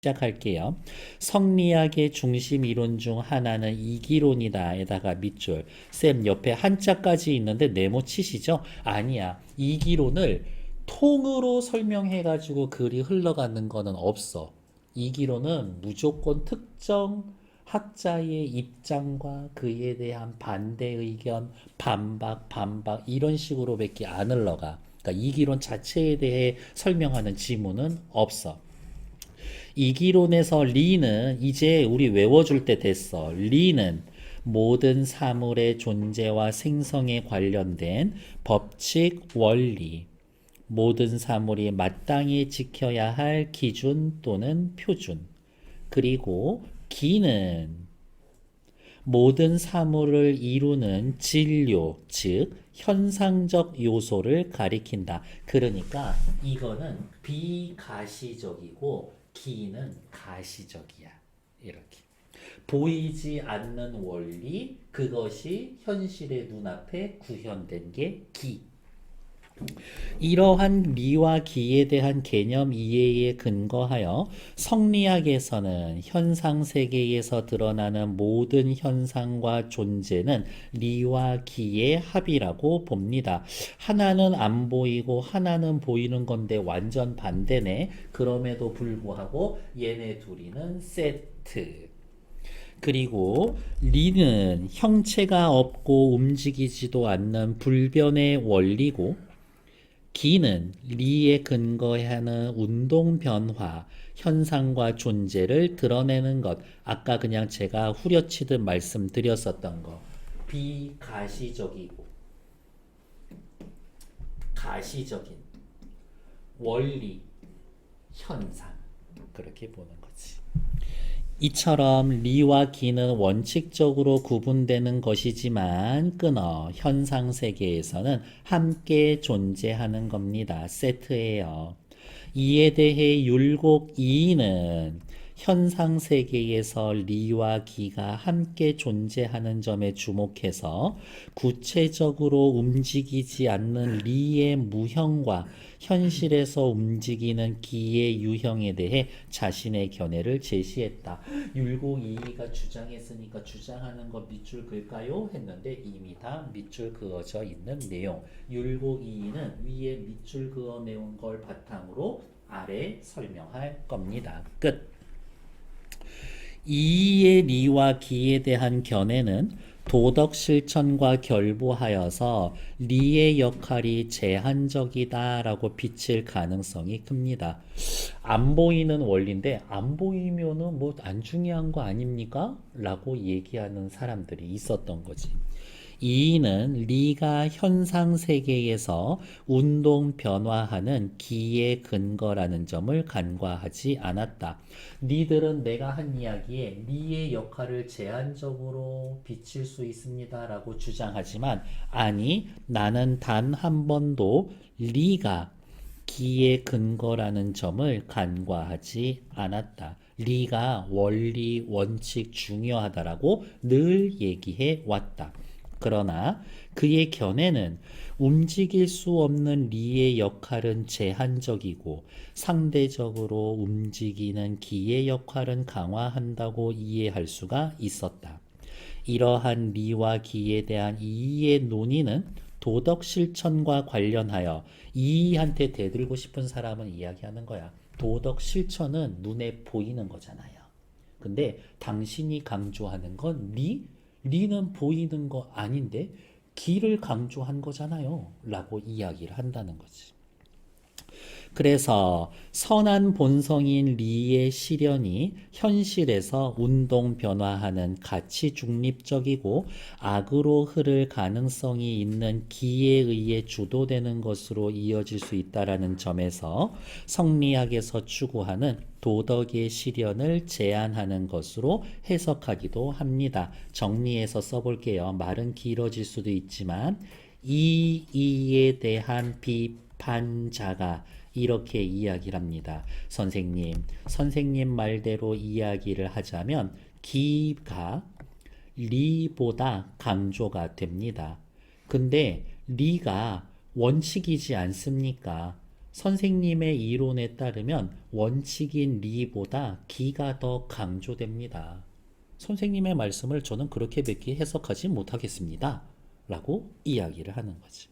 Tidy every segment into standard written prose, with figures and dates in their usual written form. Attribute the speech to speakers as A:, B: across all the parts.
A: 시작할게요. 성리학의 중심 이론 중 하나는 이기론이다. 에다가 밑줄. 쌤 옆에 한자까지 있는데 네모 치시죠? 아니야. 이기론을 통으로 설명해가지고 글이 흘러가는 거는 없어. 이기론은 무조건 특정 학자의 입장과 그에 대한 반대 의견, 반박 이런 식으로밖에 안 흘러가. 그러니까 이기론 자체에 대해 설명하는 지문은 없어. 이기론에서 리는 이제 우리 외워줄 때 됐어. 리는 모든 사물의 존재와 생성에 관련된 법칙, 원리, 모든 사물이 마땅히 지켜야 할 기준 또는 표준. 그리고 기는 모든 사물을 이루는 진료, 즉 현상적 요소를 가리킨다. 그러니까 이거는 비가시적이고 기는 가시적이야. 이렇게. 보이지 않는 원리, 그것이 현실의 눈앞에 구현된 게 기. 이러한 미와 기에 대한 개념 이해에 근거하여 성리학에서는 현상 세계에서 드러나는 모든 현상과 존재는 리와 기의 합이라고 봅니다. 하나는 안 보이고 하나는 보이는 건데 완전 반대네. 그럼에도 불구하고 얘네 둘이는 세트. 그리고 리는 형체가 없고 움직이지도 않는 불변의 원리고, 기는 리에 근거하는 운동 변화, 현상과 존재를 드러내는 것. 아까 그냥 제가 후려치듯 말씀드렸었던 거. 비가시적이고 가시적인 원리, 현상. 그렇게 보는 거지. 이처럼 리와 기는 원칙적으로 구분되는 것이지만 끊어 현상 세계에서는 함께 존재하는 겁니다. 세트예요. 이에 대해 율곡 이인은 현상 세계에서 리와 기가 함께 존재하는 점에 주목해서 구체적으로 움직이지 않는 리의 무형과 현실에서 움직이는 기의 유형에 대해 자신의 견해를 제시했다. 율곡 이이가 주장했으니까 주장하는 거 밑줄 그을까요? 했는데 이미 다 밑줄 그어져 있는 내용. 율곡 이이는 위에 밑줄 그어 내온 걸 바탕으로 아래 설명할 겁니다. 끝. 이의 리와 기에 대한 견해는 도덕 실천과 결부하여서 리의 역할이 제한적이다라고 비칠 가능성이 큽니다. 안 보이는 원리인데 안 보이면은 뭐 안 중요한 거 아닙니까? 라고 얘기하는 사람들이 있었던 거지. 이는 리가 현상 세계에서 운동 변화하는 기의 근거라는 점을 간과하지 않았다. 니들은 내가 한 이야기에 리의 역할을 제한적으로 비칠 수 있습니다 라고 주장하지만, 아니, 나는 단 한 번도 리가 기의 근거라는 점을 간과하지 않았다. 리가 원리, 원칙 중요하다라고 늘 얘기해 왔다. 그러나 그의 견해는 움직일 수 없는 리의 역할은 제한적이고 상대적으로 움직이는 기의 역할은 강화한다고 이해할 수가 있었다. 이러한 리와 기에 대한 이의의 논의는 도덕 실천과 관련하여 이의한테 대들고 싶은 사람은 이야기하는 거야. 도덕 실천은 눈에 보이는 거잖아요. 근데 당신이 강조하는 건 리는 보이는 거 아닌데 기를 강조한 거잖아요. 라고 이야기를 한다는 거지. 그래서 선한 본성인 리의 실현이 현실에서 운동 변화하는 가치 중립적이고 악으로 흐를 가능성이 있는 기에 의해 주도되는 것으로 이어질 수 있다라는 점에서 성리학에서 추구하는 도덕의 실현을 제한하는 것으로 해석하기도 합니다. 정리해서 써볼게요. 말은 길어질 수도 있지만 이에 대한 비판자가 이렇게 이야기를 합니다. 선생님 말대로 이야기를 하자면 기가 리보다 강조가 됩니다. 근데 리가 원칙이지 않습니까? 선생님의 이론에 따르면 원칙인 리보다 기가 더 강조됩니다. 선생님의 말씀을 저는 그렇게 몇 해석하지 못하겠습니다. 라고 이야기를 하는 거지.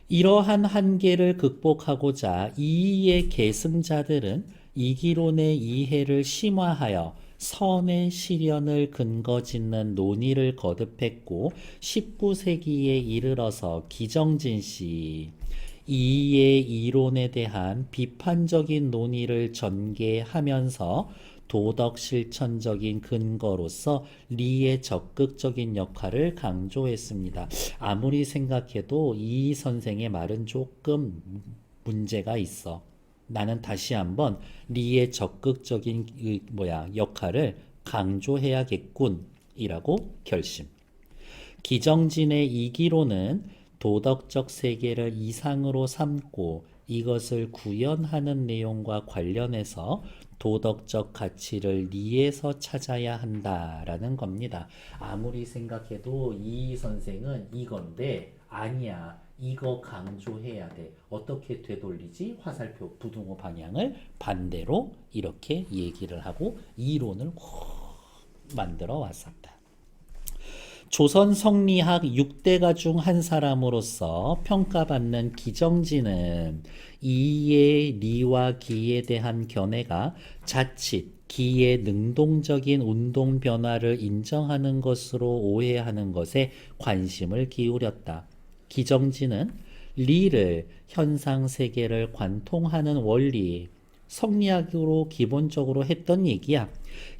A: 이러한 한계를 극복하고자 이의의 계승자들은 이기론의 이해를 심화하여 선의 실현을 근거 짓는 논의를 거듭했고 19세기에 이르러서 기정진 씨 이의의 이론에 대한 비판적인 논의를 전개하면서 도덕 실천적인 근거로서 리의 적극적인 역할을 강조했습니다. 아무리 생각해도 이 선생의 말은 조금 문제가 있어. 나는 다시 한번 리의 적극적인 역할을 강조해야겠군 이라고 결심. 기정진의 이기로는 도덕적 세계를 이상으로 삼고 이것을 구현하는 내용과 관련해서 도덕적 가치를 리에서 찾아야 한다라는 겁니다. 아무리 생각해도 이 선생은 이건데 아니야. 이거 강조해야 돼. 어떻게 되돌리지? 화살표 부등호 방향을 반대로 이렇게 얘기를 하고 이론을 만들어 왔었다. 조선 성리학 6대가 중 한 사람으로서 평가받는 기정진은 이의 리와 기에 대한 견해가 자칫 기의 능동적인 운동 변화를 인정하는 것으로 오해하는 것에 관심을 기울였다. 기정진은 리를 현상 세계를 관통하는 원리, 성리학으로 기본적으로 했던 얘기야.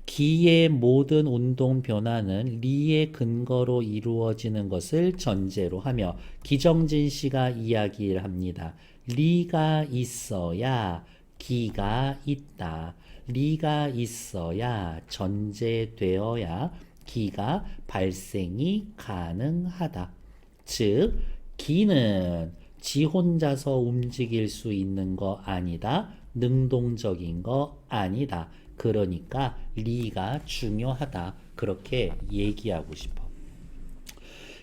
A: 기의 모든 운동 변화는 리의 근거로 이루어지는 것을 전제로 하며 기정진 씨가 이야기를 합니다. 리가 있어야 기가 있다. 리가 있어야 전제되어야 기가 발생이 가능하다. 즉, 기는 지 혼자서 움직일 수 있는 거 아니다. 능동적인 거 아니다. 그러니까 리가 중요하다. 그렇게 얘기하고 싶어.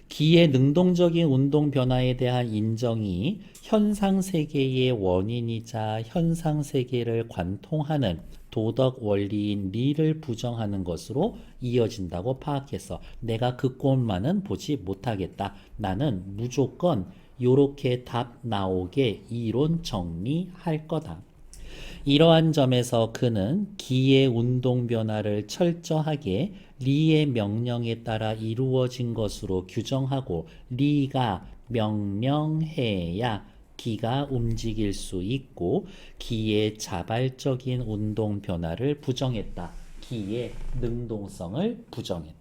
A: 기의 능동적인 운동 변화에 대한 인정이 현상 세계의 원인이자 현상 세계를 관통하는 도덕 원리인 리를 부정하는 것으로 이어진다고 파악해서 내가 그 꼴만은 보지 못하겠다. 나는 무조건 요렇게 답 나오게 이론 정리할 거다. 이러한 점에서 그는 기의 운동 변화를 철저하게 리의 명령에 따라 이루어진 것으로 규정하고 리가 명령해야 기가 움직일 수 있고 기의 자발적인 운동 변화를 부정했다. 기의 능동성을 부정했다.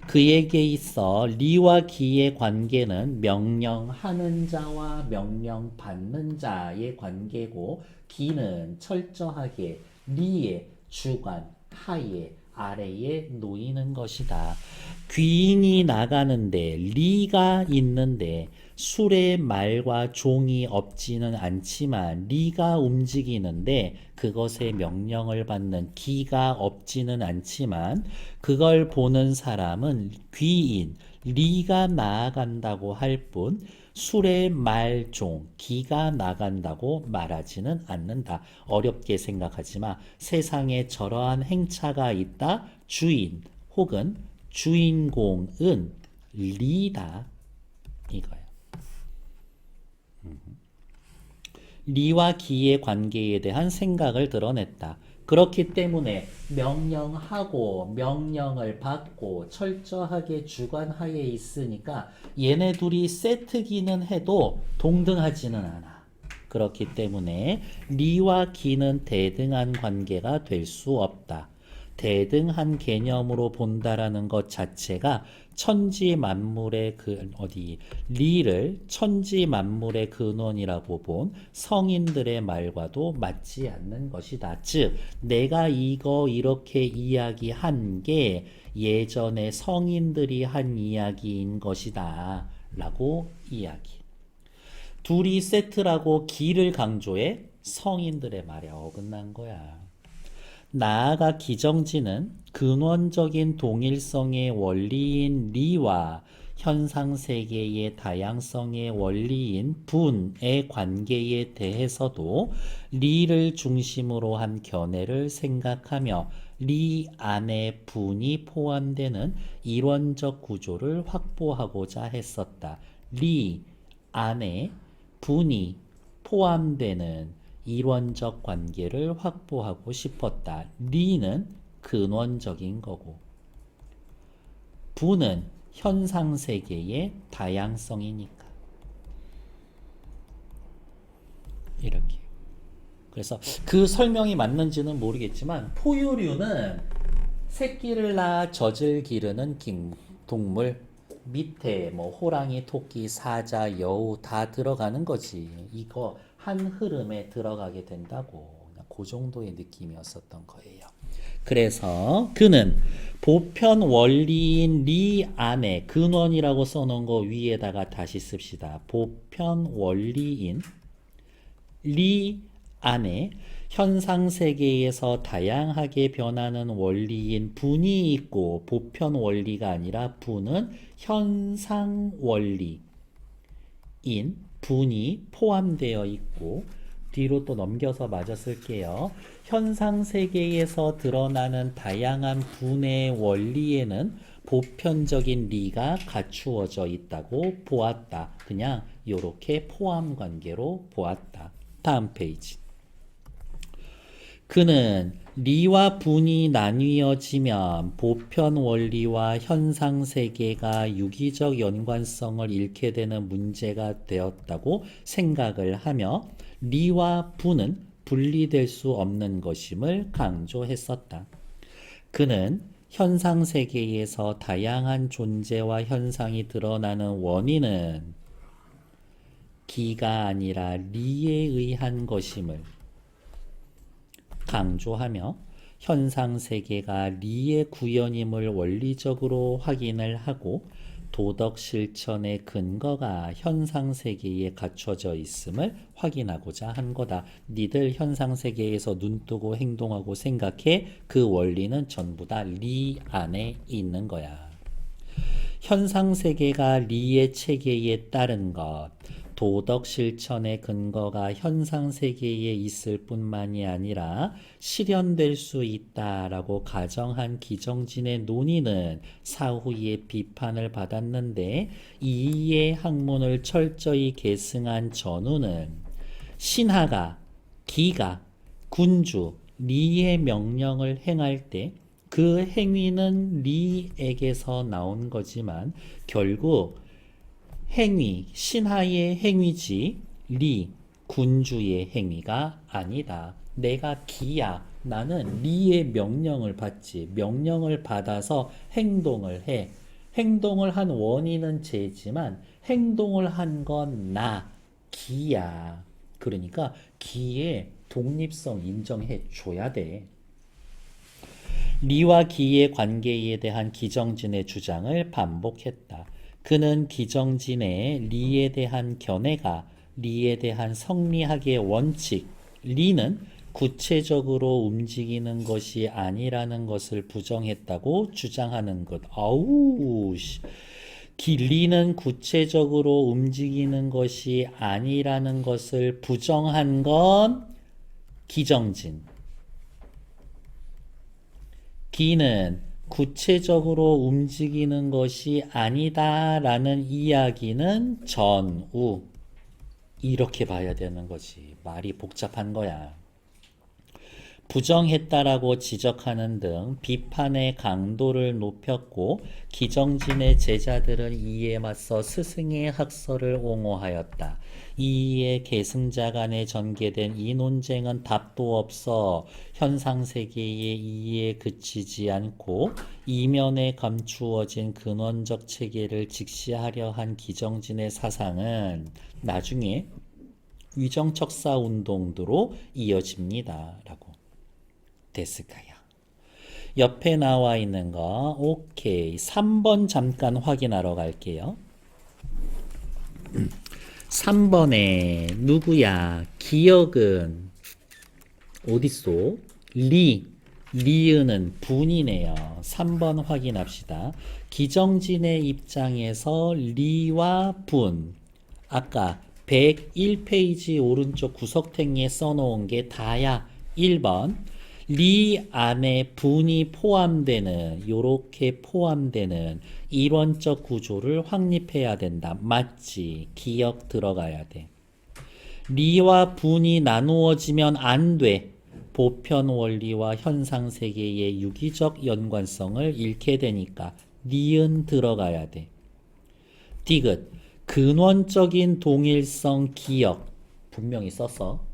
A: 그에게 있어 리와 기의 관계는 명령하는 자와 명령받는 자의 관계고 기는 철저하게 리의 주관 하에 아래에 놓이는 것이다. 귀인이 나가는데 리가 있는데 술의 말과 종이 없지는 않지만 리가 움직이는데 그것의 명령을 받는 기가 없지는 않지만 그걸 보는 사람은 귀인, 리가 나아간다고 할 뿐 술의 말, 종, 기가 나간다고 말하지는 않는다. 어렵게 생각하지 마. 세상에 저러한 행차가 있다. 주인 혹은 주인공은 리다. 이거야. 리와 기의 관계에 대한 생각을 드러냈다. 그렇기 때문에 명령하고 명령을 받고 철저하게 주관하에 있으니까 얘네 둘이 세트기는 해도 동등하지는 않아. 그렇기 때문에 리와 기는 대등한 관계가 될 수 없다. 대등한 개념으로 본다라는 것 자체가 천지 만물의 리를 천지 만물의 근원이라고 본 성인들의 말과도 맞지 않는 것이다. 즉, 내가 이거 이렇게 이야기한 게 예전에 성인들이 한 이야기인 것이다. 라고 이야기. 둘이 세트라고 기를 강조해 성인들의 말에 어긋난 거야. 나아가 기정진은 근원적인 동일성의 원리인 리와 현상세계의 다양성의 원리인 분의 관계에 대해서도 리를 중심으로 한 견해를 생각하며 리 안에 분이 포함되는 이론적 구조를 확보하고자 했었다. 리 안에 분이 포함되는 이론적 관계를 확보하고 싶었다. 리는 근원적인 거고 분은 현상세계의 다양성이니까. 이렇게. 그래서 그 설명이 맞는지는 모르겠지만 포유류는 새끼를 낳아 젖을 기르는 동물. 밑에 뭐 호랑이, 토끼, 사자, 여우 다 들어가는 거지. 이거 한 흐름에 들어가게 된다고. 그 정도의 느낌이었었던 거예요. 그래서 그는 보편 원리인 리 안에 근원이라고 써놓은 거 위에다가 다시 씁시다. 보편 원리인 리 안에 현상세계에서 다양하게 변하는 원리인 분이 있고 보편 원리가 아니라 분은 현상 원리인 분이 포함되어 있고 뒤로 또 넘겨서 마저 쓸게요. 현상세계에서 드러나는 다양한 분의 원리에는 보편적인 리가 갖추어져 있다고 보았다. 그냥 이렇게 포함 관계로 보았다. 다음 페이지. 그는 리와 분이 나뉘어지면 보편 원리와 현상 세계가 유기적 연관성을 잃게 되는 문제가 되었다고 생각을 하며 리와 분은 분리될 수 없는 것임을 강조했었다. 그는 현상 세계에서 다양한 존재와 현상이 드러나는 원인은 기가 아니라 리에 의한 것임을 강조하며 현상 세계가 리의 구현임을 원리적으로 확인을 하고 도덕 실천의 근거가 현상 세계에 갖춰져 있음을 확인하고자 한 거다. 니들 현상 세계에서 눈 뜨고 행동하고 생각해. 그 원리는 전부 다 리 안에 있는 거야. 현상 세계가 리의 체계에 따른 것, 도덕 실천의 근거가 현상 세계에 있을 뿐만이 아니라 실현될 수 있다라고 가정한 기정진의 논의는 사후에 비판을 받았는데 이의 학문을 철저히 계승한 전후는 신하가, 기가, 군주, 리의 명령을 행할 때 그 행위는 리에게서 나온 거지만 결국 행위, 신하의 행위지 리, 군주의 행위가 아니다. 내가 기야. 나는 리의 명령을 받지. 명령을 받아서 행동을 해. 행동을 한 원인은 쟤지만 행동을 한 건 나, 기야. 그러니까 기의 독립성 인정해 줘야 돼. 리와 기의 관계에 대한 기정진의 주장을 반복했다. 그는 기정진의 리에 대한 견해가 리에 대한 성리학의 원칙, 리는 구체적으로 움직이는 것이 아니라는 것을 부정했다고 주장하는 것. 리는 구체적으로 움직이는 것이 아니라는 것을 부정한 건 기정진. 기는 구체적으로 움직이는 것이 아니다라는 이야기는 전우. 이렇게 봐야 되는 거지. 말이 복잡한 거야. 부정했다라고 지적하는 등 비판의 강도를 높였고 기정진의 제자들은 이에 맞서 스승의 학설을 옹호하였다. 이의 계승자 간에 전개된 이 논쟁은 답도 없어 현상세계의 이에 그치지 않고 이면에 감추어진 근원적 체계를 직시하려 한 기정진의 사상은 나중에 위정척사 운동으로 이어집니다. 라고 됐을까요? 옆에 나와 있는 거 오케이. 3번 잠깐 확인하러 갈게요. 3번에 누구야? 기억은 어딨어? 리 리은은 분이네요. 3번 확인합시다. 기정진의 입장에서 리와 분. 아까 101페이지 오른쪽 구석탱이에 써놓은 게 다야. 1번. 리 안에 분이 포함되는, 요렇게 포함되는 이론적 구조를 확립해야 된다. 맞지? 기억 들어가야 돼. 리와 분이 나누어지면 안 돼. 보편 원리와 현상 세계의 유기적 연관성을 잃게 되니까 니은 들어가야 돼. 디귿. 근원적인 동일성 기억. 분명히 썼어.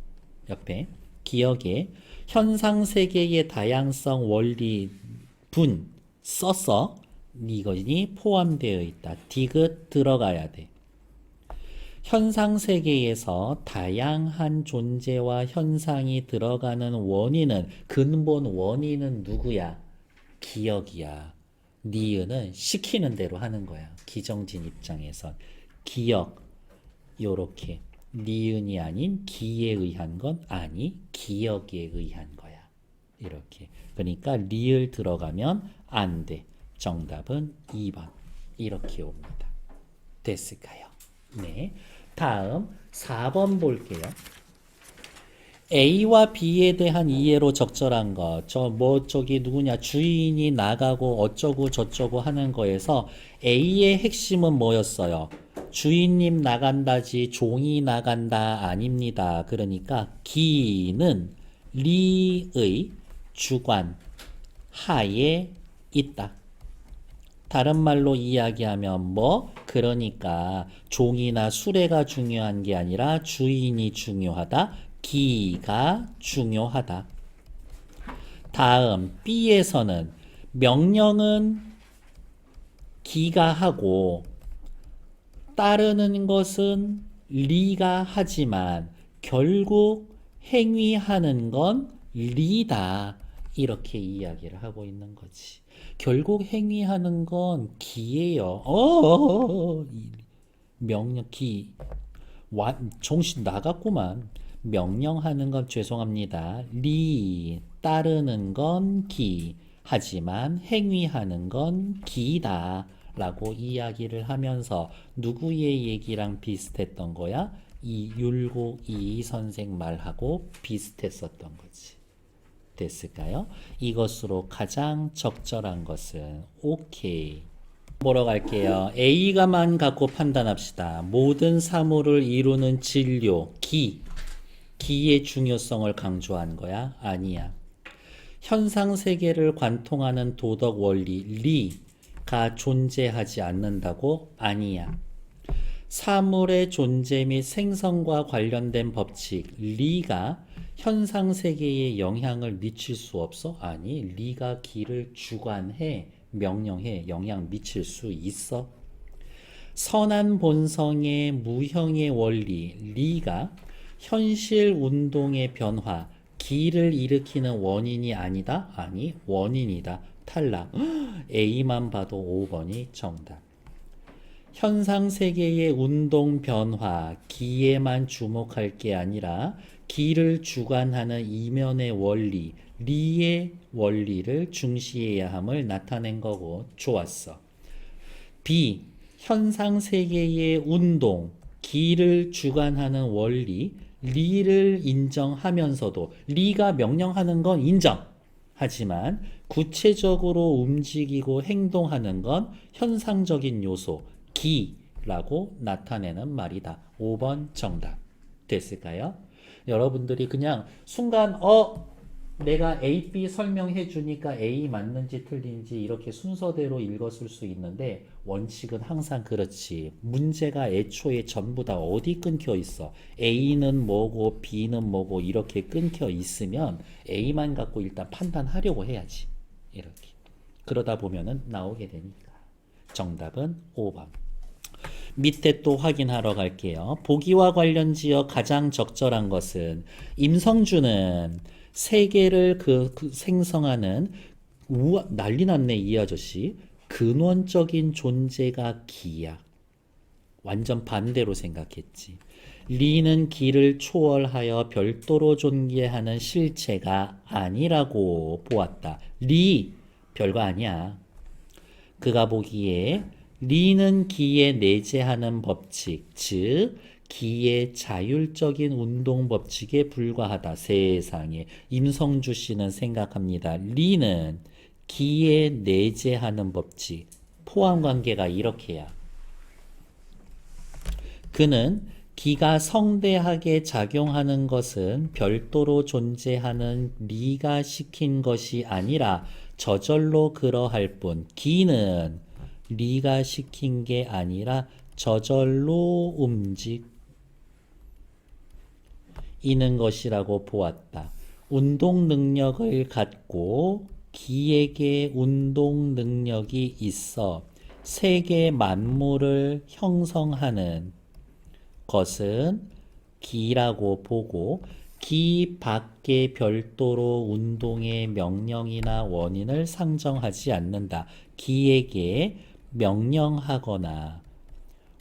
A: 옆에. 기억에 현상 세계의 다양성 원리 분 썼어. 이것이 포함되어 있다. 디귿 들어가야 돼. 현상 세계에서 다양한 존재와 현상이 들어가는 원인은, 근본 원인은 누구야? 기억이야. 니은은 시키는 대로 하는 거야. 기정진 입장에선 기억, 요렇게 니은이 아닌 기에 의한 건 아니, 기억에 의한 거야. 이렇게. 그러니까 리을 들어가면 안 돼. 정답은 2번. 이렇게 옵니다. 됐을까요? 네. 다음 4번 볼게요. A와 B에 대한 이해로 적절한 거. 저기 누구냐? 주인이 나가고 어쩌고 저쩌고 하는 거에서 A의 핵심은 뭐였어요? 주인님 나간다지 종이 나간다 아닙니다. 그러니까 기는 리의 주관 하에 있다. 다른 말로 이야기하면 뭐? 그러니까 종이나 수레가 중요한 게 아니라 주인이 중요하다. 기가 중요하다. 다음 B에서는 명령은 기가 하고 따르는 것은 리가 하지만 결국 행위하는 건 리다. 이렇게 이야기를 하고 있는 거지. 결국 행위하는 건 기예요. 명령 기. 정신 나갔구만. 명령하는 건 죄송합니다. 리 따르는 건 기. 하지만 행위하는 건 기다. 라고 이야기를 하면서 누구의 얘기랑 비슷했던 거야? 이 율곡 이 선생 말하고 비슷했었던 거지. 됐을까요? 이것으로 가장 적절한 것은 오케이. 보러 갈게요. A가만 갖고 판단합시다. 모든 사물을 이루는 진료, 기의 중요성을 강조한 거야? 아니야. 현상 세계를 관통하는 도덕 원리, 리가 존재하지 않는다고? 아니야. 사물의 존재 및 생성과 관련된 법칙, 리가 현상 세계에 영향을 미칠 수 없어? 아니, 리가 기를 주관해, 명령해, 영향 미칠 수 있어? 선한 본성의 무형의 원리, 리가 현실 운동의 변화, 기를 일으키는 원인이 아니다? 아니, 원인이다. 탈락. A만 봐도 5번이 정답. 현상 세계의 운동 변화, 기에만 주목할 게 아니라 기를 주관하는 이면의 원리, 리의 원리를 중시해야 함을 나타낸 거고. 좋았어. B. 현상 세계의 운동, 기를 주관하는 원리, 리를 인정하면서도 리가 명령하는 건 인정. 하지만 구체적으로 움직이고 행동하는 건 현상적인 요소, 기라고 나타내는 말이다. 5번 정답. 됐을까요? 여러분들이 그냥 순간 내가 A, B 설명해 주니까 A 맞는지 틀린지 이렇게 순서대로 읽었을 수 있는데 원칙은 항상 그렇지. 문제가 애초에 전부 다 어디 끊겨 있어? A는 뭐고 B는 뭐고 이렇게 끊겨 있으면 A만 갖고 일단 판단하려고 해야지. 이렇게. 그러다 보면은 나오게 되니까. 정답은 5번. 밑에 또 확인하러 갈게요. 보기와 관련 지어 가장 적절한 것은 임성준은 세계를 생성하는 난리 났네 이 아저씨. 근원적인 존재가 기야. 완전 반대로 생각했지. 리는 기를 초월하여 별도로 존재하는 실체가 아니라고 보았다. 리 별거 아니야. 그가 보기에 리는 기에 내재하는 법칙, 즉 기의 자율적인 운동 법칙에 불과하다. 세상에. 임성주 씨는 생각합니다. 리는 기에 내재하는 법칙, 포함 관계가 이렇게야. 그는 기가 성대하게 작용하는 것은 별도로 존재하는 리가 시킨 것이 아니라 저절로 그러할 뿐. 기는 리가 시킨 게 아니라 저절로 움직이는 것이라고 보았다. 운동 능력을 갖고 기에게 운동 능력이 있어 세계 만물을 형성하는 것은 기라고 보고 기 밖에 별도로 운동의 명령이나 원인을 상정하지 않는다. 기에게 명령하거나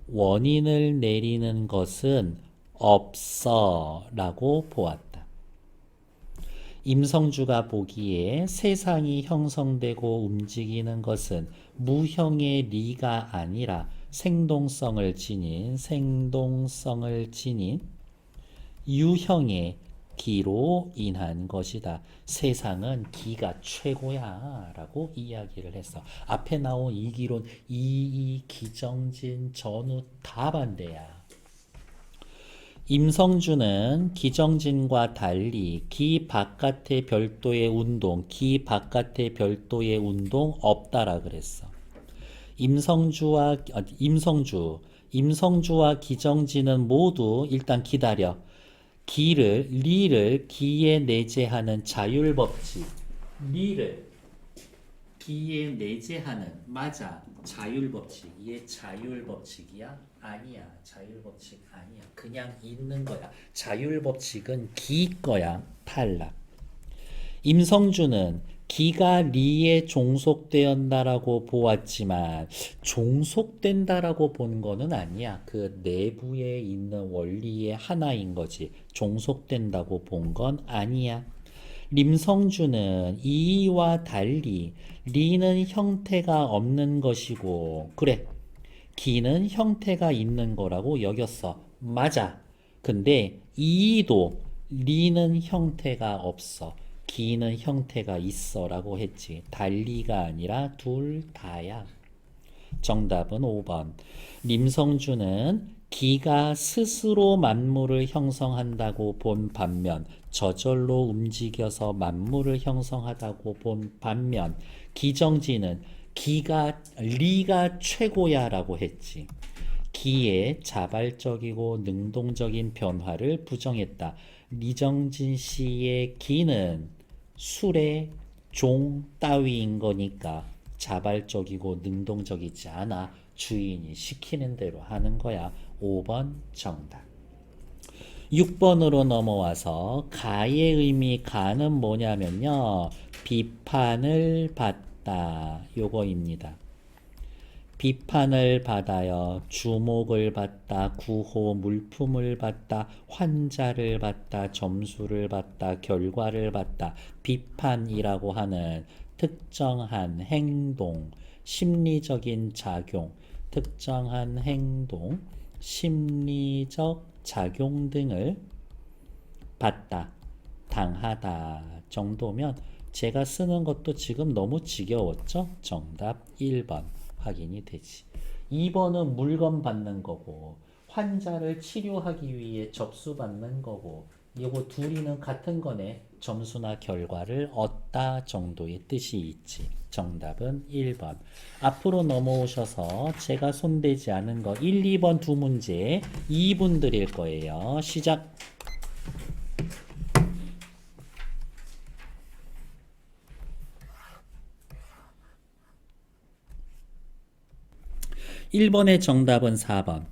A: 원인을 내리는 것은 없어 라고 보았다. 임성주가 보기에 세상이 형성되고 움직이는 것은 무형의 리가 아니라 생동성을 지닌 유형의 기로 인한 것이다. 세상은 기가 최고야 라고 이야기를 했어. 앞에 나온 이기론, 이이, 기정진, 전후 다 반대야. 임성주는 기정진과 달리 기 바깥의 별도의 운동, 기 바깥의 별도의 운동 없다라 그랬어. 임성주와 기정진은 모두 일단 기다려. 리를 기에 내재하는 자율법칙. 리를 기에 내재하는, 맞아. 자율법칙. 이게 자율법칙이야? 아니야. 자율법칙 아니야. 그냥 있는 거야. 자율법칙은 기 거야. 탈락. 임성주는 기가 리에 종속되었다라고 보았지만 종속된다라고 본 거는 아니야. 그 내부에 있는 원리의 하나인 거지. 종속된다고 본 건 아니야. 임성주는 이와 달리 리는 형태가 없는 것이고, 그래, 기는 형태가 있는 거라고 여겼어. 맞아. 근데 이도 리는 형태가 없어. 기는 형태가 있어 라고 했지. 달리가 아니라 둘 다야. 정답은 5번. 임성주는 기가 스스로 만물을 형성한다고 본 반면 저절로 움직여서 만물을 형성하다고 본 반면 기정진은 리가 최고야 라고 했지. 기의 자발적이고 능동적인 변화를 부정했다. 이정진 씨의 기는 술의 종 따위인 거니까 자발적이고 능동적이지 않아. 주인이 시키는 대로 하는 거야. 5번 정답. 6번으로 넘어와서 가의 의미, 가는 뭐냐면요, 비판을 받다 요거입니다. 비판을 받아요. 주목을 받다, 구호, 물품을 받다, 환자를 받다, 점수를 받다, 결과를 받다. 비판이라고 하는 특정한 행동, 심리적인 작용, 특정한 행동, 심리적 작용 등을 받다, 당하다 정도면 제가 쓰는 것도 지금 너무 지겨웠죠? 정답 1번. 확인이 되지. 2번은 물건 받는 거고, 환자를 치료하기 위해 접수받는 거고, 이거 둘이는 같은 거네. 점수나 결과를 얻다 정도의 뜻이 있지. 정답은 1번. 앞으로 넘어오셔서 제가 손대지 않은 거 1, 2번 두 문제 2분 드릴 거예요. 시작. 1번의 정답은 4번.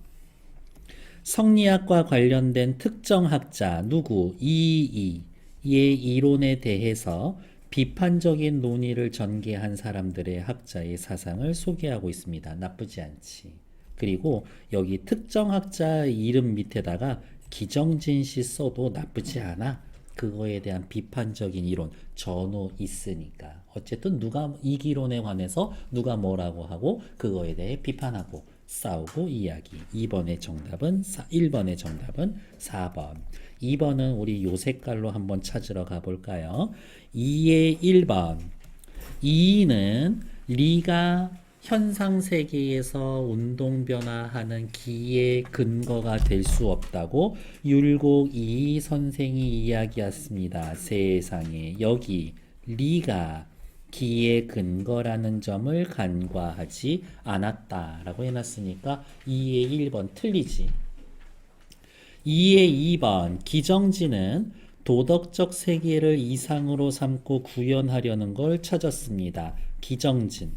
A: 성리학과 관련된 특정 학자 누구 이의 이론에 대해서 비판적인 논의를 전개한 사람들의 학자의 사상을 소개하고 있습니다. 나쁘지 않지. 그리고 여기 특정 학자 이름 밑에다가 기정진시 써도 나쁘지 않아. 그거에 대한 비판적인 이론 전후 있으니까. 어쨌든 누가 이기론에 관해서 누가 뭐라고 하고 그거에 대해 비판하고 싸우고 이야기. 2번의 정답은 1번의 정답은 4번. 2번은 우리 요 색깔로 한번 찾으러 가볼까요? 2의 1번. 2는 리가 현상 세계에서 운동 변화하는 기의 근거가 될 수 없다고 율곡 이 선생이 이야기했습니다. 세상에 여기 리가 기의 근거라는 점을 간과하지 않았다라고 해놨으니까 2의 1번 틀리지. 2의 2번 기정지는 도덕적 세계를 이상으로 삼고 구현하려는 걸 찾았습니다. 기정진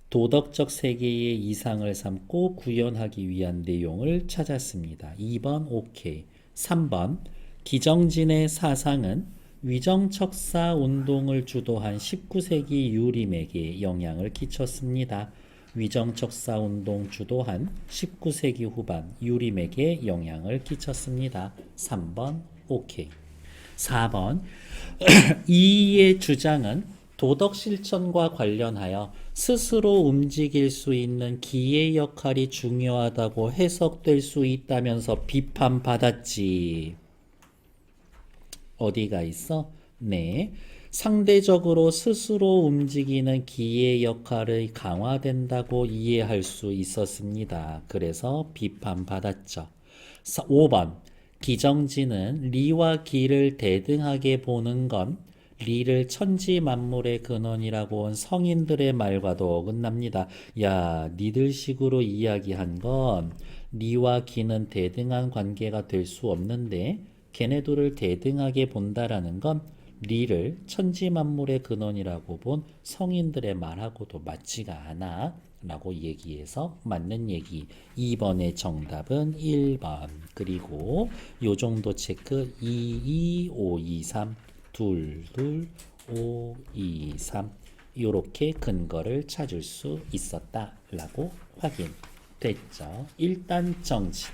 A: 도덕적 세계의 이상을 삼고 구현하기 위한 내용을 찾았습니다. 2번 오케이. 3번 기정진의 사상은 위정척사 운동을 주도한 19세기 유림에게 영향을 끼쳤습니다. 위정척사 운동 주도한 19세기 후반 유림에게 영향을 끼쳤습니다. 3번 오케이. 4번 이의 주장은 도덕 실천과 관련하여 스스로 움직일 수 있는 기의 역할이 중요하다고 해석될 수 있다면서 비판받았지. 어디가 있어? 네. 상대적으로 스스로 움직이는 기의 역할이 강화된다고 이해할 수 있었습니다. 그래서 비판받았죠. 5번. 기정지는 리와 기를 대등하게 보는 건 리를 천지 만물의 근원이라고 온 성인들의 말과도 어긋납니다. 야, 니들 식으로 이야기한 건 리와 기는 대등한 관계가 될 수 없는데 걔네들을 대등하게 본다라는 건 리를 천지 만물의 근원이라고 본 성인들의 말하고도 맞지가 않아 라고 얘기해서 맞는 얘기. 2번의 정답은 1번. 그리고 요 정도 체크 2, 2, 5, 2, 3 2, 2, 5, 2, 3 이렇게 근거를 찾을 수 있었다라고 확인됐죠. 일단 정지.